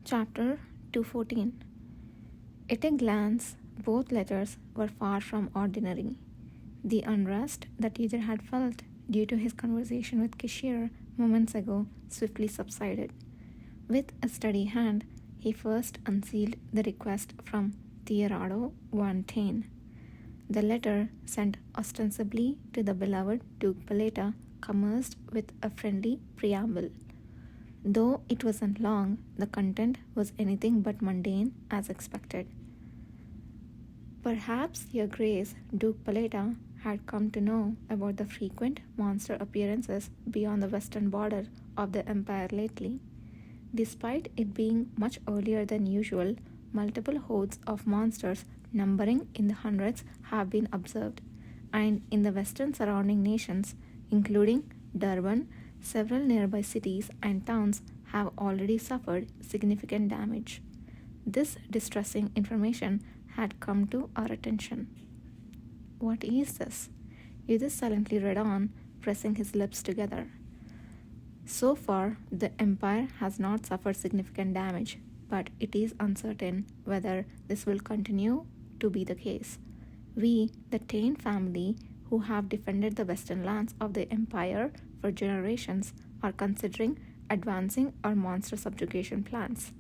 Chapter 214. At a glance, both letters were far from ordinary. The unrest that Peter had felt due to his conversation with Kishir moments ago swiftly subsided. With a steady hand, he first unsealed the request from Theodoro von Taine. The letter, sent ostensibly to the beloved Duke Paleta, commenced with a friendly preamble. Though it wasn't long, the content was anything but mundane as expected. Perhaps Your Grace, Duke Paleta, had come to know about the frequent monster appearances beyond the western border of the empire lately. Despite it being much earlier than usual, multiple hordes of monsters numbering in the hundreds have been observed, and in the western surrounding nations, including Durban, several nearby cities and towns have already suffered significant damage. This distressing information had come to our attention. What is this? Yudhis silently read on, pressing his lips together. So far, the empire has not suffered significant damage, but it is uncertain whether this will continue to be the case. We, the Taine family, who have defended the western lands of the empire for generations, are considering advancing our monster subjugation plans.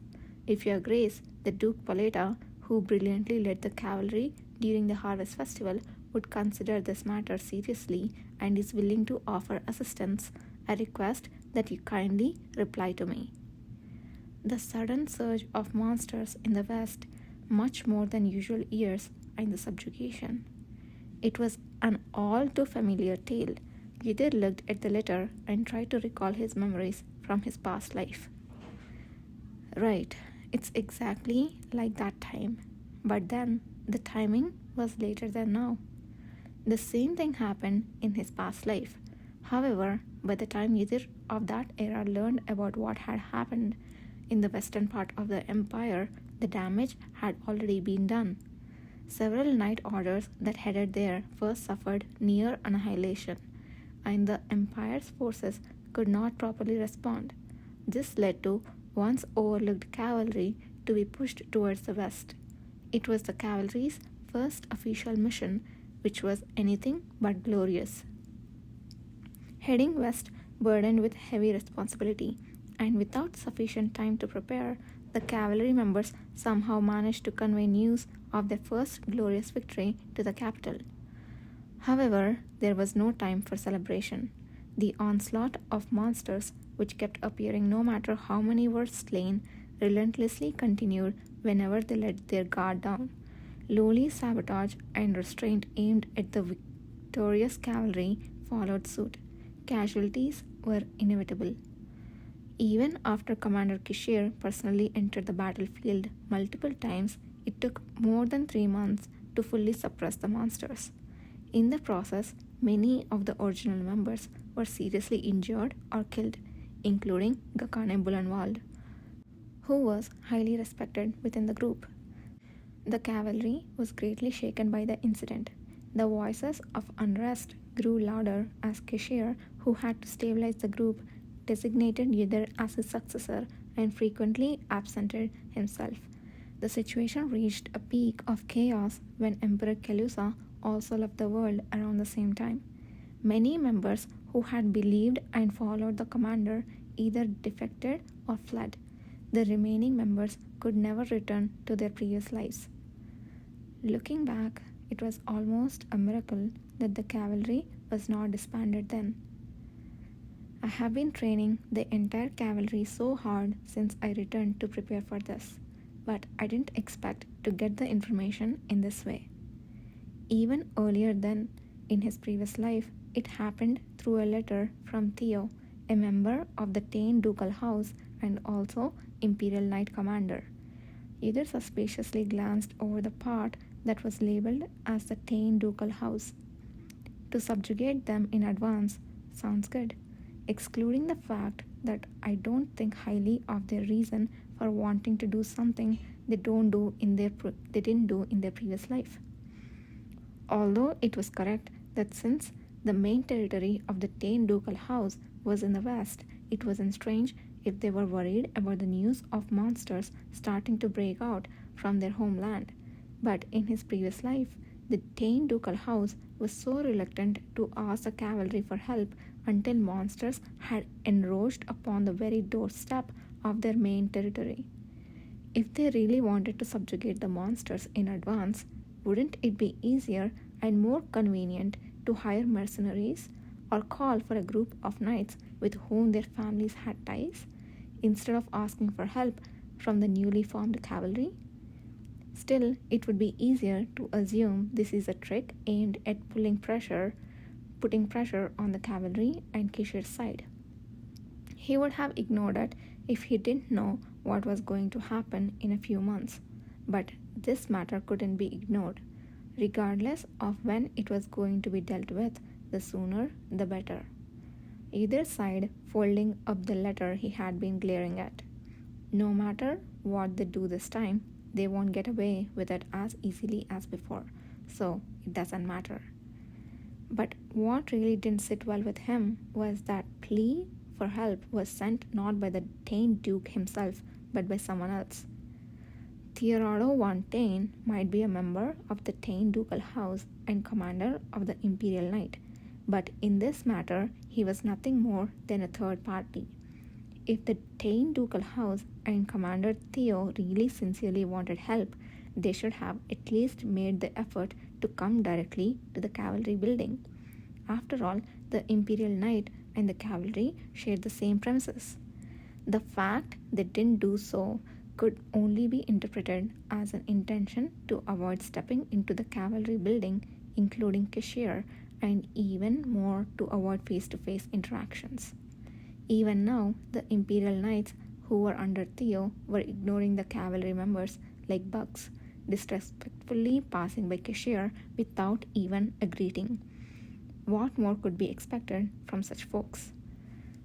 If Your Grace, the Duke Paleta, who brilliantly led the cavalry during the harvest festival, would consider this matter seriously and is willing to offer assistance, I request that you kindly reply to me. The sudden surge of monsters in the west, much more than usual years, and the subjugation. It was an all too familiar tale. Yudhir looked at the letter and tried to recall his memories from his past life. Right, it's exactly like that time. But then, the timing was later than now. The same thing happened in his past life. However, by the time Yudhir of that era learned about what had happened in the western part of the empire, the damage had already been done. Several knight orders that headed there first suffered near annihilation, and the empire's forces could not properly respond. This led to once overlooked cavalry to be pushed towards the west. It was the cavalry's first official mission, which was anything but glorious. Heading west, burdened with heavy responsibility, and without sufficient time to prepare, the cavalry members somehow managed to convey news of their first glorious victory to the capital. However, there was no time for celebration. The onslaught of monsters, which kept appearing no matter how many were slain, relentlessly continued whenever they let their guard down. Lowly sabotage and restraint aimed at the victorious cavalry followed suit. Casualties were inevitable. Even after Commander Kishir personally entered the battlefield multiple times, it took more than 3 months to fully suppress the monsters. In the process, many of the original members were seriously injured or killed, including Gakane Bulanwald, who was highly respected within the group. The cavalry was greatly shaken by the incident. The voices of unrest grew louder as Kishir, who had to stabilize the group, designated Yudhir as his successor and frequently absented himself. The situation reached a peak of chaos when Emperor Kelusa also left the world around the same time. Many members who had believed and followed the commander either defected or fled. The remaining members could never return to their previous lives. Looking back, it was almost a miracle that the cavalry was not disbanded then. I have been training the entire cavalry so hard since I returned to prepare for this, but I didn't expect to get the information in this way. Even earlier than in his previous life, it happened through a letter from Theo, a member of the Taine ducal house and also Imperial Knight Commander. Yudhir suspiciously glanced over the part that was labeled as the Taine ducal house. To subjugate them in advance sounds good, excluding the fact that I don't think highly of their reason for wanting to do something they didn't do in their previous life. Although it was correct that since the main territory of the Taine ducal house was in the west, it wasn't strange if they were worried about the news of monsters starting to break out from their homeland. But in his previous life, the Tain ducal house was so reluctant to ask the cavalry for help until monsters had encroached upon the very doorstep of their main territory. If they really wanted to subjugate the monsters in advance, wouldn't it be easier and more convenient to hire mercenaries or call for a group of knights with whom their families had ties instead of asking for help from the newly formed cavalry? Still, it would be easier to assume this is a trick aimed at putting pressure on the cavalry and Kishir's side. He would have ignored it if he didn't know what was going to happen in a few months. But this matter couldn't be ignored. Regardless of when it was going to be dealt with, the sooner the better. Either side folding up the letter he had been glaring at. No matter what they do this time, they won't get away with it as easily as before, so it doesn't matter. But what really didn't sit well with him was that plea for help was sent not by the Tain Duke himself, but by someone else. Theodoro von Tain might be a member of the Tain ducal house and commander of the Imperial Knight, but in this matter he was nothing more than a third party. If the Tain ducal house and Commander Theo really sincerely wanted help, they should have at least made the effort to come directly to the cavalry building. After all, the Imperial Knight and the cavalry shared the same premises. The fact they didn't do so could only be interpreted as an intention to avoid stepping into the cavalry building, including Kishir, and even more to avoid face-to-face interactions. Even now, the Imperial Knights who were under Theo were ignoring the cavalry members like bugs, disrespectfully passing by Kishir without even a greeting. What more could be expected from such folks?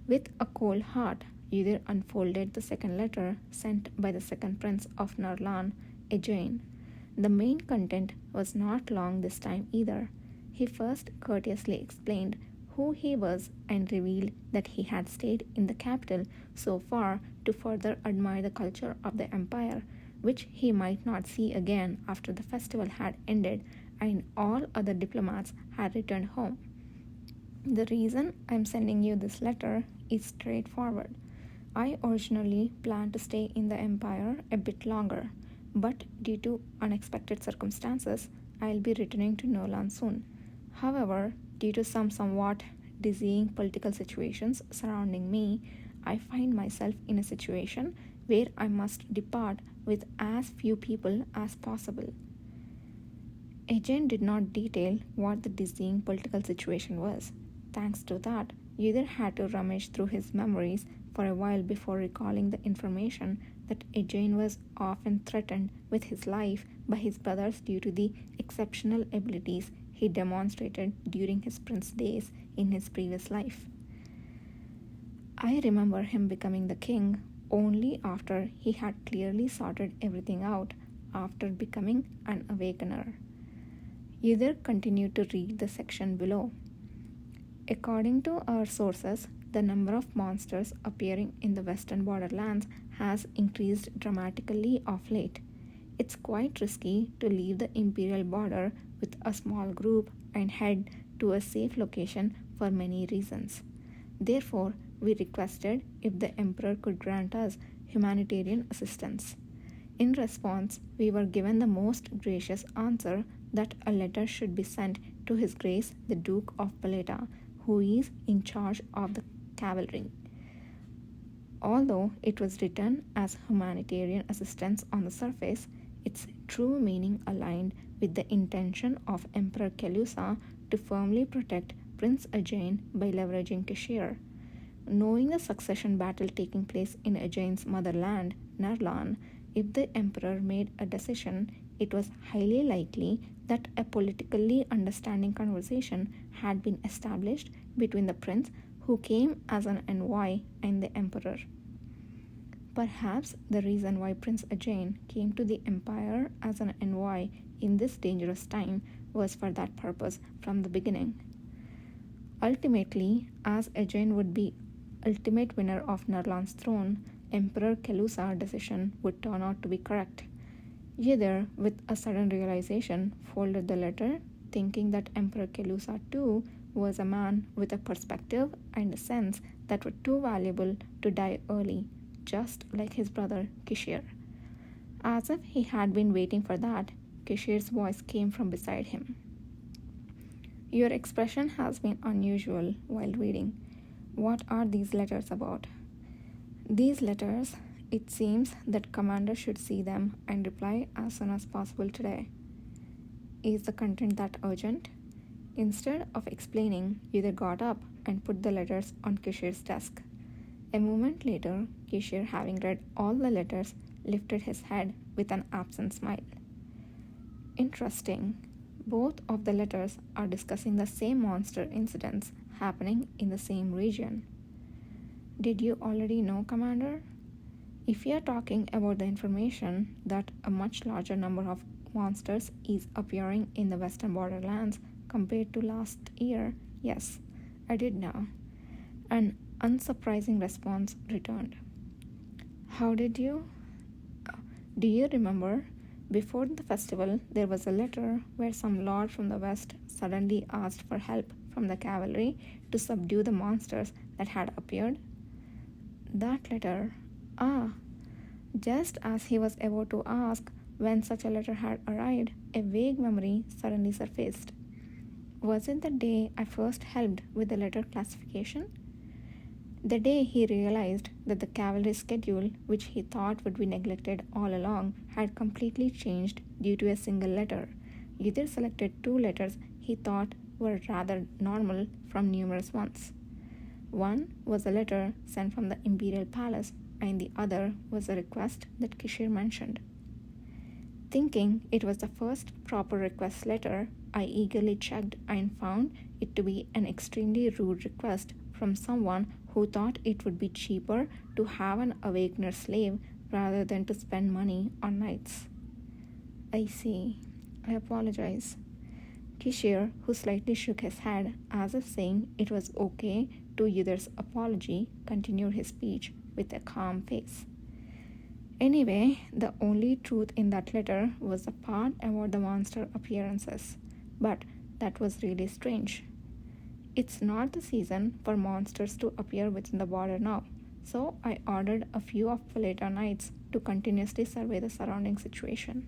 With a cold heart, Udir unfolded the second letter sent by the second prince of Narlan, Ejain. The main content was not long this time either. He first courteously explained who he was and revealed that he had stayed in the capital so far to further admire the culture of the empire, which he might not see again after the festival had ended and all other diplomats had returned home. The reason I'm sending you this letter is straightforward. I originally planned to stay in the empire a bit longer, but due to unexpected circumstances, I'll be returning to Nolan soon. However, due to some somewhat dizzying political situations surrounding me, I find myself in a situation where I must depart with as few people as possible. Ejain did not detail what the dizzying political situation was. Thanks to that, Udir had to rummage through his memories for a while before recalling the information that Ejain was often threatened with his life by his brothers due to the exceptional abilities he demonstrated during his prince days in his previous life. I remember him becoming the king only after he had clearly sorted everything out after becoming an awakener. Udir continued to read the section below. According to our sources, the number of monsters appearing in the western borderlands has increased dramatically of late. It's quite risky to leave the imperial border with a small group and head to a safe location for many reasons. Therefore, we requested if the emperor could grant us humanitarian assistance. In response, we were given the most gracious answer that a letter should be sent to His Grace the Duke of Paleta, who is in charge of the cavalry. Although it was written as humanitarian assistance on the surface, its true meaning aligned with the intention of Emperor Kelusa to firmly protect Prince Ejain by leveraging Kishir. Knowing the succession battle taking place in Ejain's motherland, Narlan, if the emperor made a decision, it was highly likely that a politically understanding conversation had been established between the prince who came as an envoy and the emperor. Perhaps the reason why Prince Ejain came to the empire as an envoy in this dangerous time was for that purpose from the beginning. Ultimately, as Ejain would be ultimate winner of Nerlan's throne, Emperor Kelusa's decision would turn out to be correct. Yether, with a sudden realization, folded the letter, thinking that Emperor Kelusa too was a man with a perspective and a sense that were too valuable to die early, just like his brother Kishir. As if he had been waiting for that, Kishir's voice came from beside him. Your expression has been unusual while reading. What are these letters about? These letters, it seems that Commander should see them and reply as soon as possible today. Is the content that urgent? Instead of explaining, Yudhir got up and put the letters on Kishir's desk. A moment later, Kishir, having read all the letters, lifted his head with an absent smile. Interesting. Both of the letters are discussing the same monster incidents happening in the same region. Did you already know, Commander? If you are talking about the information that a much larger number of monsters is appearing in the western borderlands compared to last year, yes, I did know. An unsurprising response returned. How did you? Do you remember? Before the festival, there was a letter where some lord from the west suddenly asked for help from the cavalry to subdue the monsters that had appeared. That letter. Ah, just as he was about to ask when such a letter had arrived, a vague memory suddenly surfaced. Was it the day I first helped with the letter classification? The day he realized that the cavalry schedule, which he thought would be neglected all along, had completely changed due to a single letter. Yudhir selected two letters he thought were rather normal from numerous ones. One was a letter sent from the imperial palace, and the other was a request that Kishir mentioned. Thinking it was the first proper request letter, I eagerly checked and found it to be an extremely rude request from someone who thought it would be cheaper to have an awakener slave rather than to spend money on knights. I see. I apologize. Kishir, who slightly shook his head as if saying it was okay to Yudhir's apology, continued his speech with a calm face. Anyway, the only truth in that letter was the part about the monster appearances. But that was really strange. It's not the season for monsters to appear within the border now, so I ordered a few of the later knights to continuously survey the surrounding situation.